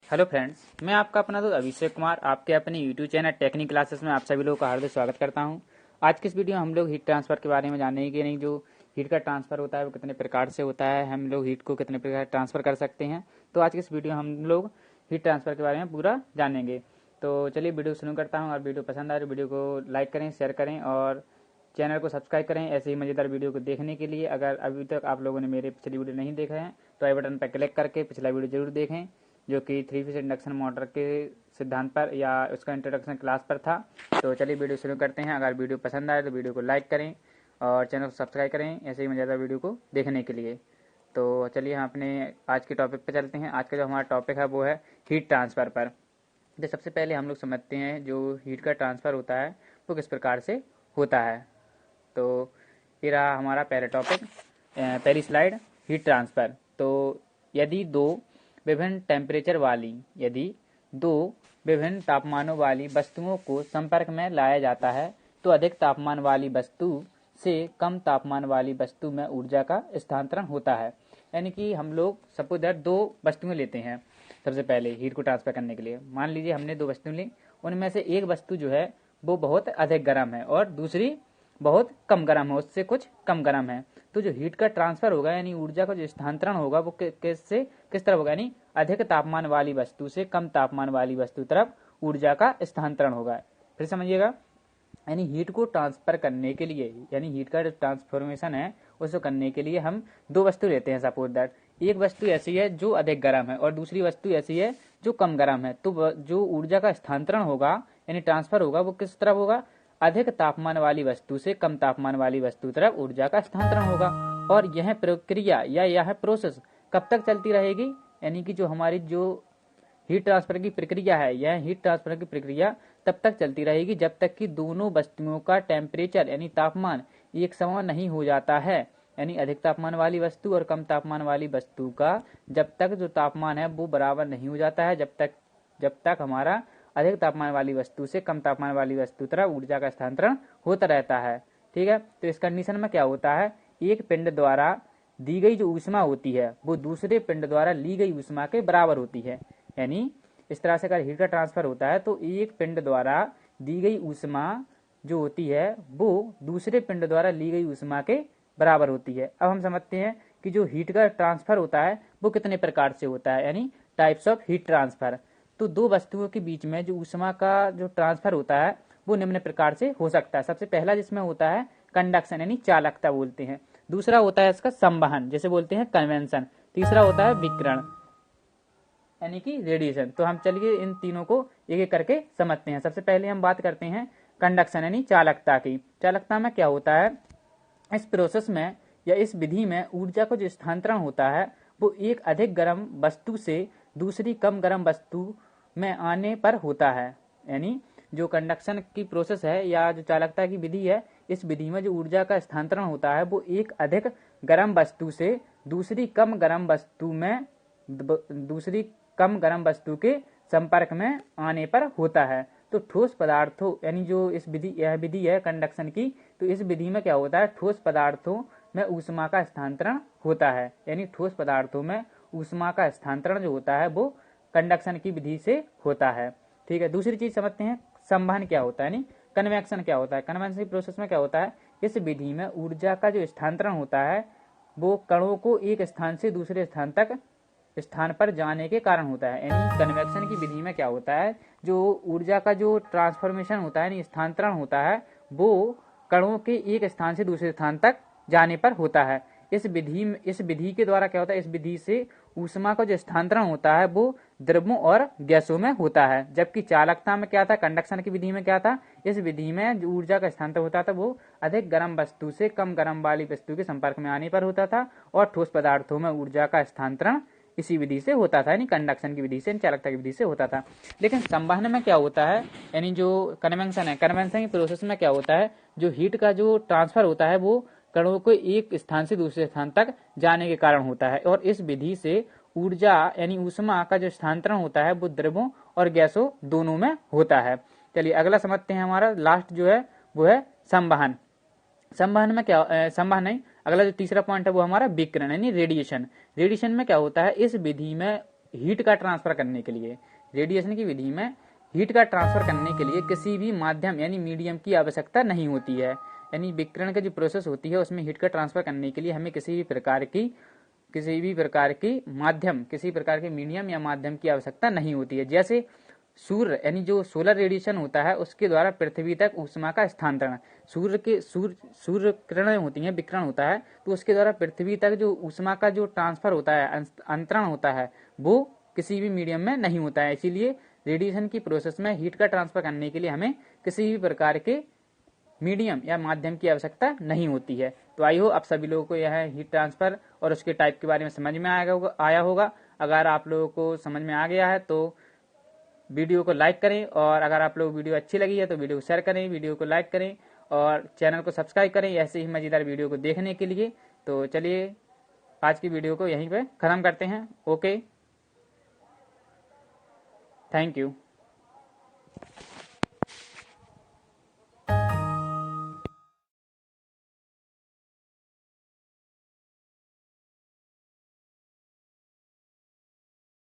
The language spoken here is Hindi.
हेलो फ्रेंड्स, मैं आपका अपना दोस्त अभिषेक कुमार आपके अपने यूट्यूब चैनल टेक्निक क्लासेस में आप सभी लोगों का हार्दिक स्वागत करता हूं। आज की इस वीडियो में हम लोग हीट ट्रांसफर के बारे में जानेंगे कि नहीं जो हीट का ट्रांसफर होता है वो कितने प्रकार से होता है, हम लोग हीट को कितने प्रकार ट्रांसफर कर सकते हैं। तो आज की इस वीडियो में हम लोग हीट ट्रांसफर के बारे में पूरा जानेंगे। तो चलिए वीडियो शुरू करता हूँ। और वीडियो पसंद आए तो वीडियो को लाइक करें, शेयर करें और चैनल को सब्सक्राइब करें ऐसे ही मज़ेदार वीडियो को देखने के लिए। अगर अभी तक आप लोगों ने मेरे पिछली वीडियो नहीं देखा है तो आई बटन पर क्लिक करके पिछला वीडियो जरूर देखें, जो कि 3 फेज इंडक्शन मोटर के सिद्धांत पर या उसका इंट्रोडक्शन क्लास पर था। तो चलिए वीडियो शुरू करते हैं। अगर वीडियो पसंद आए तो वीडियो को लाइक करें और चैनल को सब्सक्राइब करें ऐसे ही मज़ेदार वीडियो को देखने के लिए। तो चलिए हम अपने आज के टॉपिक पर चलते हैं। आज का जो हमारा टॉपिक है वो है हीट ट्रांसफ़र पर। तो सबसे पहले हम लोग समझते हैं जो हीट का ट्रांसफ़र होता है वो किस प्रकार से होता है। तो ये रहा हमारा पहला टॉपिक, पहली स्लाइड, हीट ट्रांसफ़र। तो यदि दो विभिन्न तापमानों वाली वस्तुओं को संपर्क में लाया जाता है तो अधिक तापमान वाली वस्तु से कम तापमान वाली वस्तु में ऊर्जा का स्थानांतरण होता है। यानी कि हम लोग सपोज दैट दो वस्तुएं लेते हैं। सबसे पहले हीट को ट्रांसफर करने के लिए मान लीजिए हमने दो वस्तुएं ली, उनमें से एक वस्तु जो है वो बहुत अधिक गर्म है और दूसरी बहुत कम गर्म है, उससे कुछ कम गर्म है। तो जो हीट का ट्रांसफर होगा यानी ऊर्जा का जो स्थानांतरण होगा वो किस तरफ होगा, यानी अधिक तापमान वाली वस्तु से कम तापमान वाली वस्तु तरफ ऊर्जा का स्थानांतरण होगा। फिर समझिएगा, यानी हीट को ट्रांसफर करने के लिए, यानी हीट का जो ट्रांसफॉर्मेशन है उसको करने के लिए हम दो वस्तु लेते हैं। सपोज दैट एक वस्तु ऐसी है जो अधिक गर्म है और दूसरी वस्तु ऐसी है जो कम गर्म है। तो जो ऊर्जा का स्थानांतरण होगा यानी ट्रांसफर होगा वो किस तरफ होगा, अधिक तापमान वाली वस्तु से कम तापमान वाली वस्तु तरफ ऊर्जा का स्थानांतरण होगा। और यह प्रक्रिया या यह प्रोसेस कब तक चलती रहेगी, यानी कि जो हमारी जो हीट ट्रांसफर की प्रक्रिया है, यह हीट ट्रांसफर की प्रक्रिया तब तक चलती रहेगी जब तक कि दोनों वस्तुओं का टेम्परेचर यानी तापमान एक समान नहीं हो जाता है। यानी अधिक तापमान वाली वस्तु और कम तापमान वाली वस्तु का जब तक जो तापमान है वो बराबर नहीं हो जाता है, जब तक हमारा अधिक तापमान वाली वस्तु से कम तापमान वाली वस्तु तरफ ऊर्जा का स्थानांतरण होता रहता है। ठीक है, तो इस कंडीशन में क्या होता है, एक पिंड द्वारा दी गई जो ऊष्मा होती है वो दूसरे पिंड द्वारा ली गई ऊष्मा के बराबर होती है। यानी इस तरह से अगर हीट का ट्रांसफर होता है तो एक पिंड द्वारा दी गई ऊष्मा जो होती है वो दूसरे पिंड द्वारा ली गई ऊष्मा के बराबर होती है। अब हम समझते हैं कि जो हीट का ट्रांसफर होता है वो कितने प्रकार से होता है, यानी टाइप्स ऑफ हीट ट्रांसफर। तो दो वस्तुओं के बीच में जो ऊष्मा का जो ट्रांसफर होता है वो निम्न प्रकार से हो सकता है। सबसे पहला जिसमें होता है कंडक्शन यानी चालकता बोलते हैं, दूसरा होता है इसका संवहन जैसे बोलते हैं कन्वेंशन, तीसरा होता है विकिरण यानी कि रेडिएशन। तो हम चलिए इन तीनों को एक एक करके समझते हैं। सबसे पहले हम बात करते हैं कंडक्शन यानी चालकता की। चालकता में क्या होता है, इस प्रोसेस में या इस विधि में ऊर्जा का जो स्थानांतरण होता है वो एक अधिक गर्म वस्तु से दूसरी कम गर्म वस्तु में आने पर होता है। यानी जो कंडक्शन की प्रोसेस है या जो चालकता की विधि है, इस विधि में जो ऊर्जा का स्थानांतरण होता है वो एक अधिक गर्म वस्तु से दूसरी कम गर्म वस्तु के संपर्क में आने पर होता है। तो ठोस पदार्थों यानी जो यह विधि है कंडक्शन की, तो इस विधि में क्या होता है, ठोस पदार्थों में ऊष्मा का स्थानांतरण होता है। यानी ठोस पदार्थों में ऊष्मा का स्थानांतरण जो होता है वो कंडक्शन की विधि से होता है। ठीक है, दूसरी चीज समझते हैं संवहन क्या होता है, यानी कन्वेक्शन क्या होता है। कन्वेक्शन की प्रोसेस में क्या होता है, इस विधि में ऊर्जा का जो स्थानांतरण होता है वो कणों को एक स्थान से दूसरे स्थान पर जाने के कारण होता है। यानी कन्वेक्शन की विधि में क्या होता है, जो ऊर्जा का जो ट्रांसफॉर्मेशन होता है यानी स्थानांतरण होता है वो कणों के एक स्थान से दूसरे स्थान तक जाने पर होता है। इस विधि के द्वारा क्या होता है, इस विधि से ऊष्मा का जो स्थानांतरण होता है वो द्रव्यों और गैसों में होता है। जबकि चालकता में क्या था, कंडक्शन की विधि में क्या था, इस विधि में जो ऊर्जा का स्थानांतरण होता था वो अधिक गर्म वस्तु से कम गर्म वाली वस्तु के संपर्क में आने पर होता था। और ठोस पदार्थों में ऊर्जा का स्थानांतरण इसी विधि से होता था, यानी कंडक्शन की विधि से, चालकता की विधि से होता था। लेकिन संवहन में क्या होता है, यानी जो कन्वेंशन है, कन्वेंशन की प्रोसेस में क्या होता है, जो हीट का जो ट्रांसफर होता है वो कणों को एक स्थान से दूसरे स्थान तक जाने के कारण होता है। और इस विधि से ऊर्जा यानी ऊष्मा का जो स्थानांतरण होता है वो द्रव्यों और गैसों दोनों में होता है। चलिए अगला समझते हैं, हमारा लास्ट जो है वो है संवहन। संवहन में क्या, संवहन नहीं, अगला जो तीसरा पॉइंट है वो हमारा विकिरण यानी रेडिएशन। रेडिएशन में क्या होता है, इस विधि में हीट का ट्रांसफर करने के लिए, रेडिएशन की विधि में हीट का ट्रांसफर करने के लिए किसी भी माध्यम यानी मीडियम की आवश्यकता नहीं होती है। यानी विकिरण की जो प्रोसेस होती है उसमें हीट का ट्रांसफर करने के लिए हमें किसी भी प्रकार के मीडियम या माध्यम की आवश्यकता नहीं होती है। जैसे सूर्य यानी जो सोलर रेडिएशन होता है उसके द्वारा पृथ्वी तक ऊष्मा का स्थानांतरण, सूर्य किरणें होती हैं, विकिरण होता है, तो उसके द्वारा पृथ्वी तक जो ऊष्मा का जो ट्रांसफर होता है, अंतरण होता है, वो किसी भी मीडियम में नहीं होता है। इसीलिए रेडिएशन की प्रोसेस में हीट का ट्रांसफर करने के लिए हमें किसी भी प्रकार के मीडियम या माध्यम की आवश्यकता नहीं होती है। तो आई हो आप सभी लोगों को यह हीट ट्रांसफर और उसके टाइप के बारे में समझ में आया होगा। अगर आप लोगों को समझ में आ गया है तो वीडियो को लाइक करें, और अगर आप लोग वीडियो अच्छी लगी है तो वीडियो को शेयर करें, वीडियो को लाइक करें और चैनल को सब्सक्राइब करें ऐसे ही मजेदार वीडियो को देखने के लिए। तो चलिए आज की वीडियो को यहीं पे खत्म करते हैं। Okay, thank you.